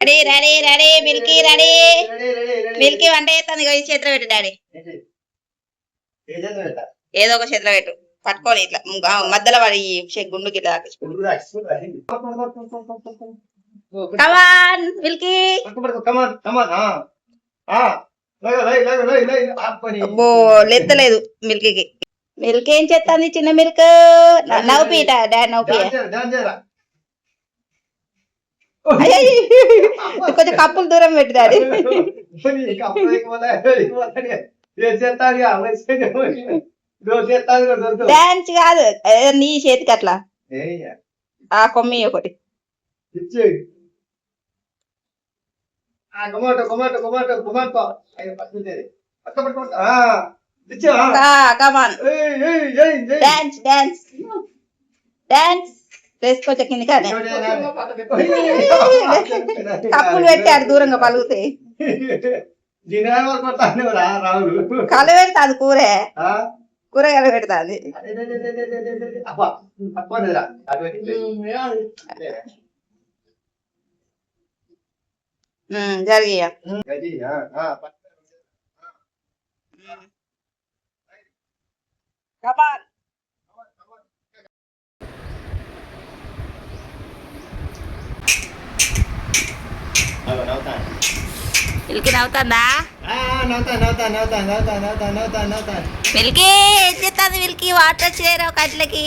Ready ready ready Milky ready. Milky వంట చేస్తుంది. ఈ చేతిలో పెట్టు డాడీ. ఏదో ఒక చేతిలో పెట్టు. పట్టుకొని ఇట్లా మధ్యలో వాడి గుండుకి ఇట్లా కమాన్ మిల్కీ. అబ్బో లెత్తలేదు మిల్కీకి. మిల్క్ ఏం చేస్తుంది చిన్న మిల్క్? నవ్వుపీట డాడీ నవ్వుపీ. కొంచెం కప్పులు దూరం పెట్టు డాడీ. డాన్స్ కాదు నీ చేతికి అట్లా ఆ కొమ్మి ఒకటి. కమాన్ డాన్స్ డాన్స్ డాన్స్ వేసుకోవచ్చు కింది కానీ కప్పులు పెట్టాడు దూరంగా పలుగుతాయి. కలు పెడతాది కూరే కూరగాయలు పెడతాది. జరిగియా కమాన్. మిల్కీ నవ్వుతుందా? మిల్కీ ఏం చేస్తుంది? మిల్కీ వాటర్ చేరావు కట్లకి.